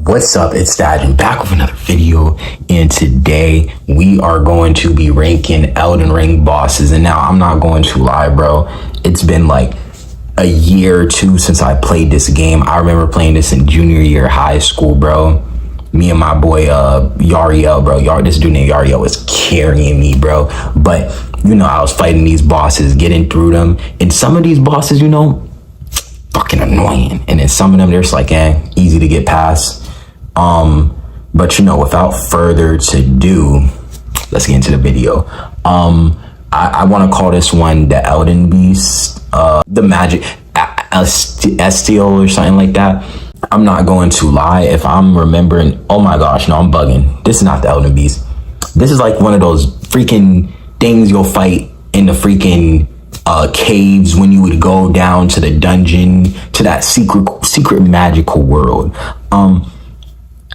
What's up, it's Dad, and back with another video, and today we are going to be ranking Elden Ring bosses. And now I'm not going to lie, bro, it's been like a year or two since I played this game. I remember playing this in junior year of high school, bro. Me and my boy Yariel, bro. This dude named Yariel was carrying me, bro. But you know, I was fighting these bosses, getting through them, and some of these bosses, you know, fucking annoying, and then some of them they're just like easy to get past. But you know, without further ado, let's get into the video. I want to call this one the Elden Beast, the Magic Estiel or something like that. I'm not going to lie, if I'm remembering, oh my gosh, no, I'm bugging. This is not the Elden Beast. This is like one of those freaking things you'll fight in the freaking caves when you would go down to the dungeon, to that secret magical world.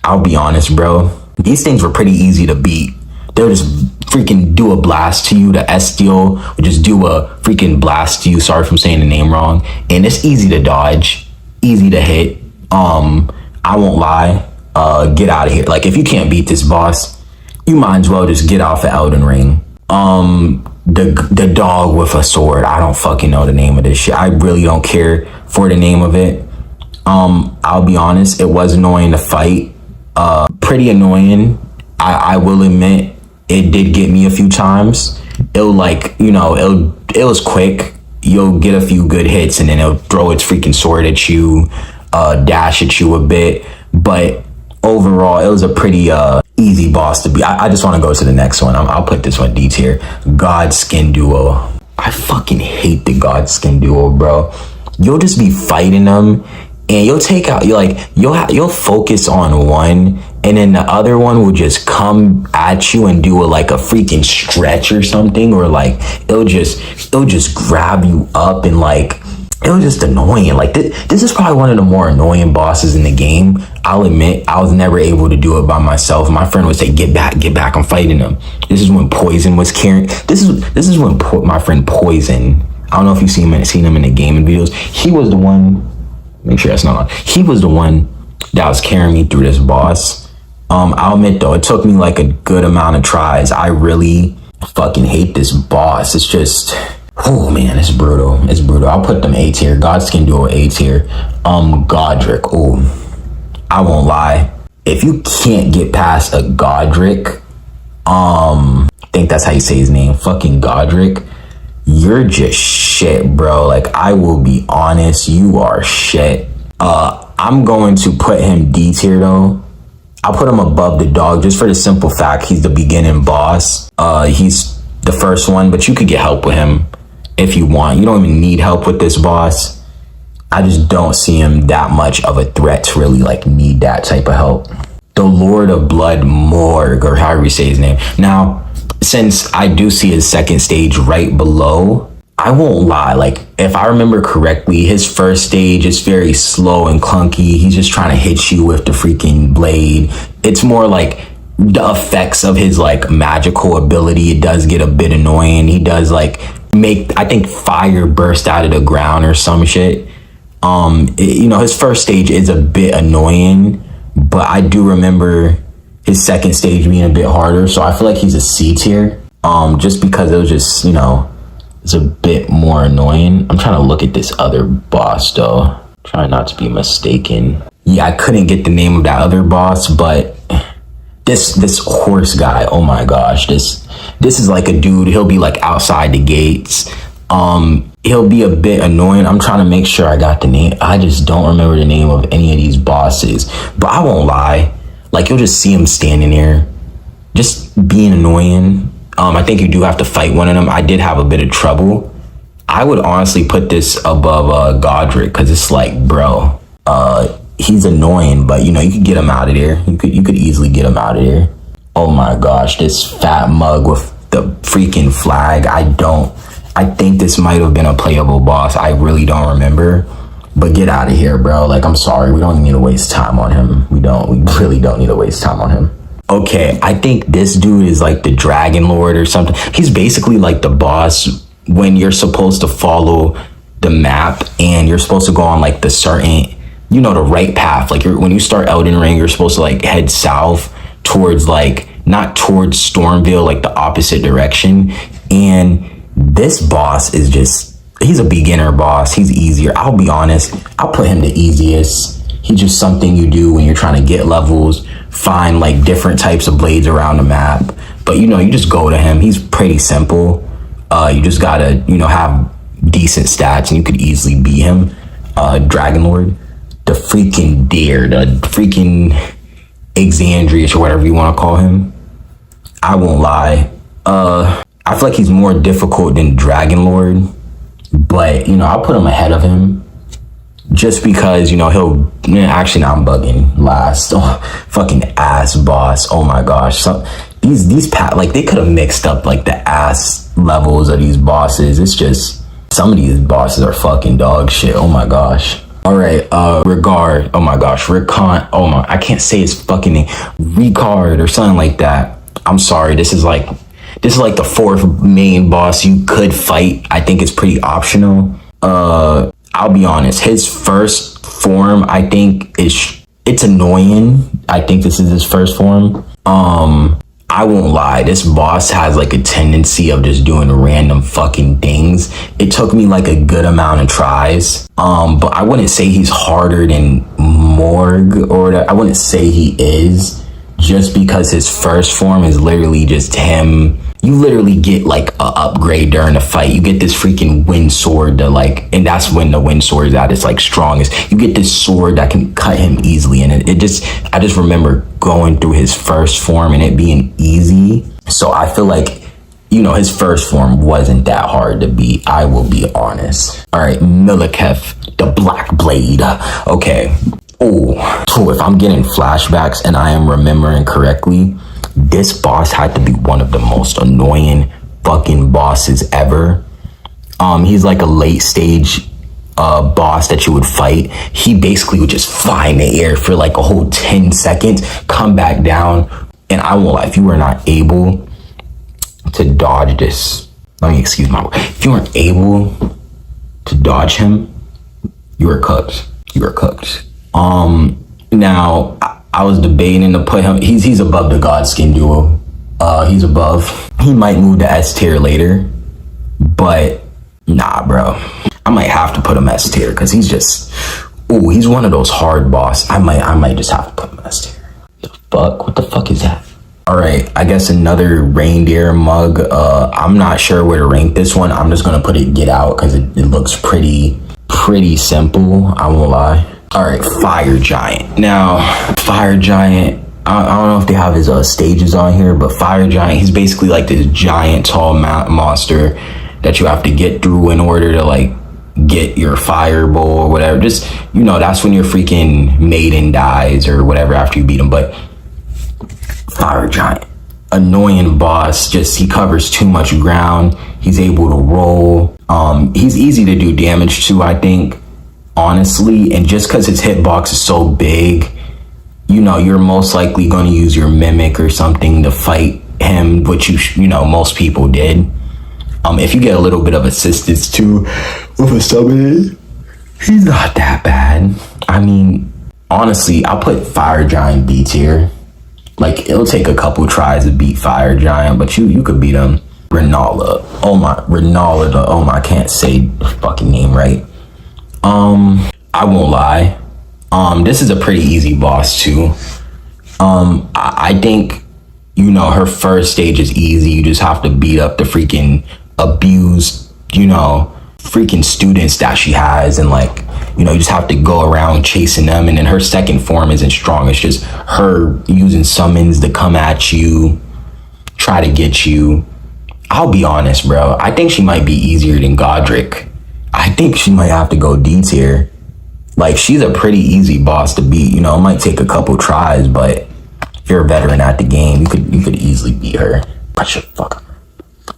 I'll be honest, bro, these things were pretty easy to beat. They'll just freaking do a blast to you. The Estiel would just do a freaking blast to you. Sorry if I'm saying the name wrong. And it's easy to dodge, easy to hit. I won't lie, get out of here. Like, if you can't beat this boss, you might as well just get off of Elden Ring. The dog with a sword, I don't fucking know the name of this shit. I really don't care for the name of it. I'll be honest, it was annoying to fight. Pretty annoying. I will admit, it did get me a few times. It'll, like, you know, it was quick. You'll get a few good hits and then it'll throw its freaking sword at you, dash at you a bit. But overall, it was a pretty easy boss to beat. I just want to go to the next one. I'll put this one D tier. God Skin Duo. I fucking hate the God Skin Duo, bro. You'll just be fighting them and you'll take out, you'll focus on one, and then the other one will just come at you and do like a freaking stretch or something, or like it'll just grab you up, and like it was just annoying. Like this is probably one of the more annoying bosses in the game. I'll admit, I was never able to do it by myself. My friend would say, get back, I'm fighting them. This is when Poison was carrying. This is when my friend Poison, I don't know if you've seen him in the gaming videos. He was the one, make sure that's not on. He was the one that was carrying me through this boss. I'll admit though, it took me like a good amount of tries. I really fucking hate this boss. It's just, oh man, it's brutal. It's brutal. I'll put them A tier. God Skin Duo A tier. Godric. Oh, I won't lie. If you can't get past a Godric, I think that's how you say his name. Fucking Godric. You're just shit, bro. Like, I will be honest, you are shit. I'm going to put him D tier though. I'll put him above the dog just for the simple fact he's the beginning boss. He's the first one, but you could get help with him if you want. You don't even need help with this boss. I just don't see him that much of a threat to really like need that type of help. The Lord of Blood Morg, or however you say his name. Now, since I do see his second stage right below, I won't lie, like, if I remember correctly, his first stage is very slow and clunky. He's just trying to hit you with the freaking blade. It's more like the effects of his like magical ability. It does get a bit annoying. He does like make, I think, fire burst out of the ground or some shit. You know, his first stage is a bit annoying, but I do remember his second stage being a bit harder. So I feel like he's a C tier, just because it was just, you know, it's a bit more annoying. I'm trying to look at this other boss though. Trying not to be mistaken. Yeah, I couldn't get the name of that other boss, but this horse guy, oh my gosh, this is like a dude. He'll be like outside the gates. He'll be a bit annoying. I'm trying to make sure I got the name. I just don't remember the name of any of these bosses, but I won't lie, like, you'll just see him standing there just being annoying. I think you do have to fight one of them. I did have a bit of trouble. I would honestly put this above Godric, because it's like, bro, he's annoying, but you know, you could get him out of there. You could easily get him out of there. Oh my gosh, this fat mug with the freaking flag. I think this might have been a playable boss. I really don't remember. But get out of here, bro. Like, I'm sorry, we don't need to waste time on him. We really don't need to waste time on him. Okay, I think this dude is like the Dragon Lord or something. He's basically like the boss when you're supposed to follow the map and you're supposed to go on like the certain the right path. Like when you start Elden Ring, you're supposed to like head south towards like, not towards Stormville, like the opposite direction. And this boss is just, he's a beginner boss. He's easier. I'll be honest. I'll put him the easiest. He's just something you do when you're trying to get levels, find like different types of blades around the map. But you just go to him. He's pretty simple. You just gotta, have decent stats and you could easily beat him. Dragon Lord, the freaking deer, the freaking Exandrius or whatever you want to call him. I won't lie. I feel like he's more difficult than Dragon Lord, but I'll put him ahead of him just because he'll actually, now I'm bugging. Last fucking ass boss. Oh my gosh. So these like they could have mixed up like the ass levels of these bosses. It's just some of these bosses are fucking dog shit. Oh my gosh. All right, Regard. Oh my gosh, Recon. Oh my, I can't say his fucking name. Recard or something like that. I'm sorry. This is like the fourth main boss you could fight. I think it's pretty optional. I'll be honest. His first form, I think it's annoying. I think this is his first form. I won't lie, this boss has like a tendency of just doing random fucking things. It took me like a good amount of tries. But I wouldn't say he's harder than Morg, or I wouldn't say he is, just because his first form is literally just him. You literally get like a upgrade during the fight. You get this freaking wind sword to like, and that's when the wind sword is at its like strongest. You get this sword that can cut him easily, and I just remember going through his first form and it being easy. So I feel like, his first form wasn't that hard to beat. I will be honest. All right, Maliketh, the Black Blade. Okay. Oh, if I'm getting flashbacks and I am remembering correctly, this boss had to be one of the most annoying fucking bosses ever. He's like a late stage boss that you would fight. He basically would just fly in the air for like a whole 10 seconds, come back down, and I won't lie, if you were not able to dodge this, let me excuse my word, if you weren't able to dodge him, you were cooked. Now I was debating to put him, he's above the Godskin duo. He's above. He might move to S tier later, but nah, bro. I might have to put him S tier because he's just, he's one of those hard boss. I might just have to put him S tier. What the fuck is that? All right, I guess another reindeer mug. I'm not sure where to rank this one. I'm just gonna put it Get Out because it looks pretty simple. I won't lie. All right, Fire Giant. Now, Fire Giant, I don't know if they have his stages on here, but Fire Giant, he's basically like this giant tall monster that you have to get through in order to like get your fireball or whatever. Just, that's when your freaking maiden dies or whatever after you beat him. But Fire Giant, annoying boss, just he covers too much ground. He's able to roll. He's easy to do damage to, I think, honestly, and just because his hitbox is so big, you're most likely going to use your mimic or something to fight him, which most people did. If you get a little bit of assistance too with a summon, he's not that bad. I mean, honestly, I'll put Fire Giant B tier. Like, it'll take a couple tries to beat Fire Giant, but you could beat him. Renala. I can't say the fucking name right. I won't lie. This is a pretty easy boss too. I think, her first stage is easy. You just have to beat up the freaking abused, freaking students that she has. And like, you just have to go around chasing them. And then her second form isn't strong. It's just her using summons to come at you, try to get you. I'll be honest, bro. I think she might be easier than Godric. I think she might have to go D tier. Like, she's a pretty easy boss to beat. It might take a couple tries, but if you're a veteran at the game, you could easily beat her. But shit, fuck.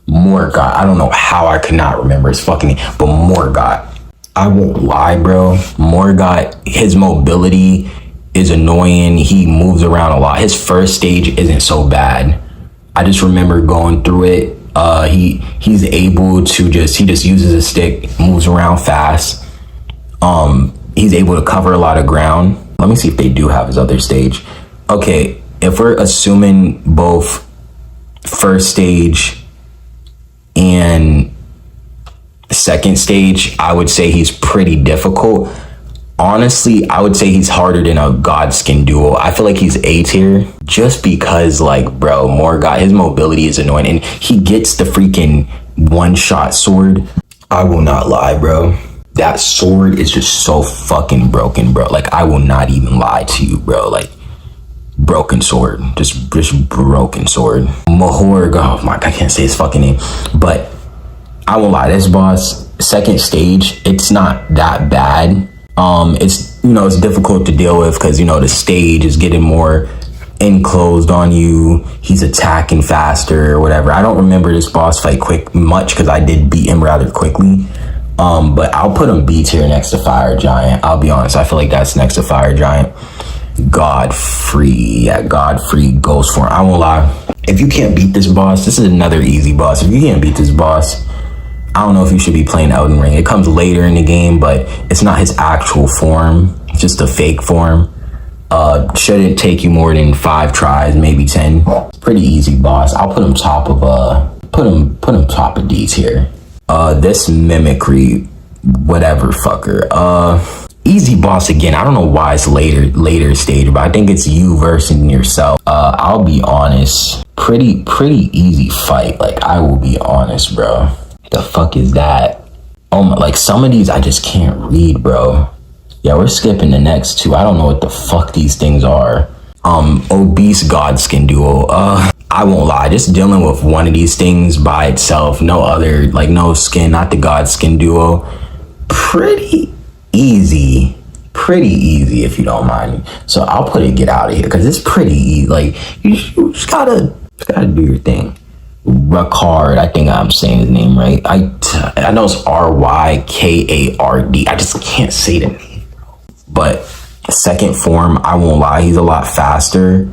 Morgott. I don't know how I could not remember his fucking name, but Morgott. I won't lie, bro. Morgott, his mobility is annoying. He moves around a lot. His first stage isn't so bad. I just remember going through it. He's able to he just uses a stick, moves around fast. he's able to cover a lot of ground. Let me see if they do have his other stage. Okay, if we're assuming both first stage and second stage, I would say he's pretty difficult. Honestly, I would say he's harder than a Godskin duo. I feel like he's A tier just because, like, bro, Morgoth, his mobility is annoying, and he gets the freaking one-shot sword. I will not lie, bro. That sword is just so fucking broken, bro. Like, I will not even lie to you, bro. Like, broken sword. Just broken sword. Mahorg, oh my God, I can't say his fucking name. But I won't lie, this boss, second stage, it's not that bad. It's, you know, it's difficult to deal with because, you know, the stage is getting more enclosed on you. He's attacking faster or whatever. I don't remember this boss fight much because I did beat him rather quickly. But I'll put him B tier next to Fire Giant. I'll be honest, I feel like that's next to Fire Giant. Godfrey, yeah, Godfrey goes for it. I won't lie. If you can't beat this boss, this is another easy boss. If you can't beat this boss, I don't know if you should be playing Elden Ring. It comes later in the game, but it's not his actual form. It's just a fake form. Shouldn't take you more than 5 tries, maybe 10. Pretty easy boss. I'll put him top of put him top of D tier. This mimicry, whatever fucker. Easy boss again. I don't know why it's later stage, but I think it's you versus yourself. I'll be honest. Pretty easy fight. Like, I will be honest, bro. The fuck is that? Oh my, like, some of these I just can't read, bro. Yeah, we're skipping the next 2. I don't know what the fuck these things are. Obese Godskin duo. I won't lie, just dealing with one of these things by itself, no other, like, no skin, not the Godskin duo, pretty easy if you don't mind. So I'll put it get out of here because it's pretty easy. Like, you just gotta do your thing. Rykard, I think I'm saying his name right. I know it's Rykard. I just can't say the name. But second form, I won't lie, he's a lot faster.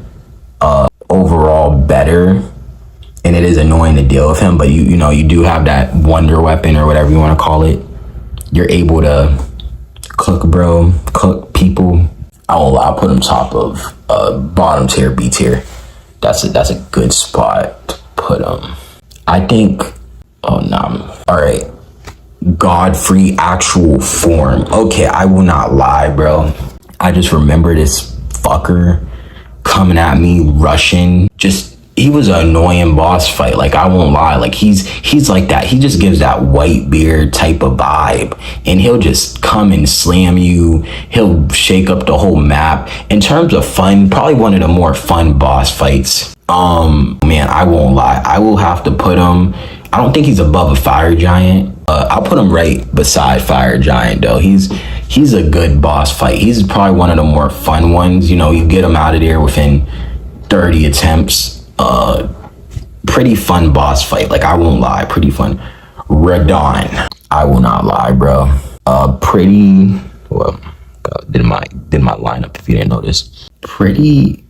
Overall better. And it is annoying to deal with him, but you know, you do have that wonder weapon or whatever you want to call it. You're able to cook people. I won't lie, I'll put him top of bottom tier, B tier. That's a good spot to put him. I think, oh no. All right, Godfrey actual form. Okay, I will not lie, bro. I just remember this fucker coming at me, rushing. He was an annoying boss fight. Like, I won't lie. Like, he's like that. He just gives that white beard type of vibe, and he'll just come and slam you. He'll shake up the whole map. In terms of fun, probably one of the more fun boss fights. Man, I won't lie. I will have to put him. I don't think he's above a Fire Giant. I'll put him right beside Fire Giant though. He's a good boss fight. He's probably one of the more fun ones. You know, you get him out of there within 30 attempts. Pretty fun boss fight. Like, I won't lie, pretty fun. Radahn, I will not lie, bro. Pretty well. Did my lineup if you didn't notice. Pretty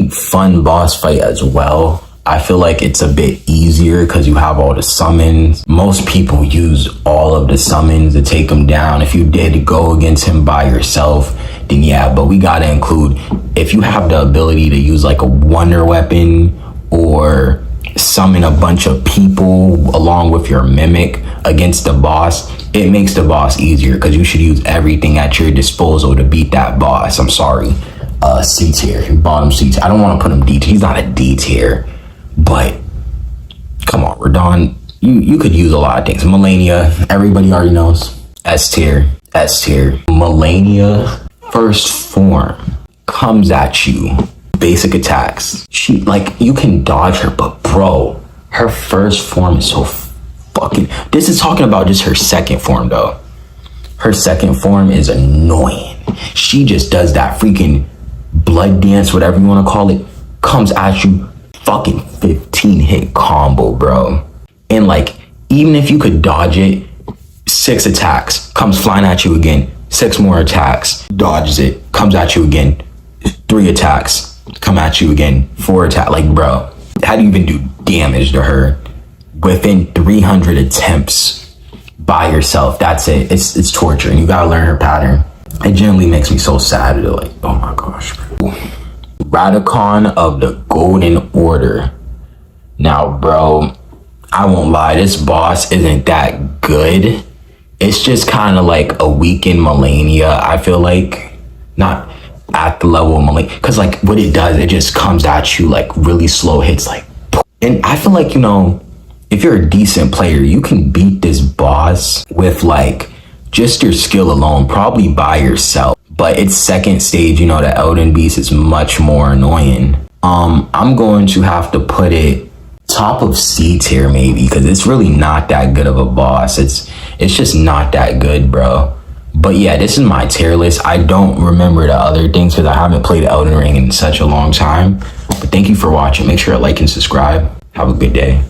fun boss fight as well. I feel like it's a bit easier because you have all the summons. Most people use all of the summons to take him down. If you did go against him by yourself, then yeah, but we gotta include, if you have the ability to use like a wonder weapon or summon a bunch of people along with your mimic against the boss, it makes the boss easier because you should use everything at your disposal to beat that boss. I'm sorry. C tier, bottom C tier. I don't want to put him D tier. He's not a D tier. But come on, Radahn, you could use a lot of things. Malenia, everybody already knows. S tier. Malenia, first form, comes at you. Basic attacks. She, like, you can dodge her, but bro, her first form is so fucking... This is talking about just her second form though. Her second form is annoying. She just does that freaking blood dance, whatever you want to call it, comes at you. Fucking 15 hit combo, bro. And like, even if you could dodge it, 6 attacks, comes flying at you again, 6 more attacks, dodges it, comes at you again, 3 attacks, come at you again, 4 attacks. Like, bro, how do you even do damage to her within 300 attempts by yourself? That's it. It's torture, and you gotta learn her pattern. It generally makes me so sad to like, oh my gosh, bro. Radahn of the Golden Order. Now, bro, I won't lie, this boss isn't that good. It's just kind of like a weakened Malenia, I feel like. Not at the level of Malenia, because like what it does, it just comes at you like really slow hits, like. And I feel like, you know, if you're a decent player, you can beat this boss with like just your skill alone, probably by yourself. But its second stage, you know, the Elden Beast, is much more annoying. I'm going to have to put it top of C tier maybe, because it's really not that good of a boss. It's just not that good, bro. But yeah, this is my tier list. I don't remember the other things because I haven't played Elden Ring in such a long time. But thank you for watching. Make sure to like and subscribe. Have a good day.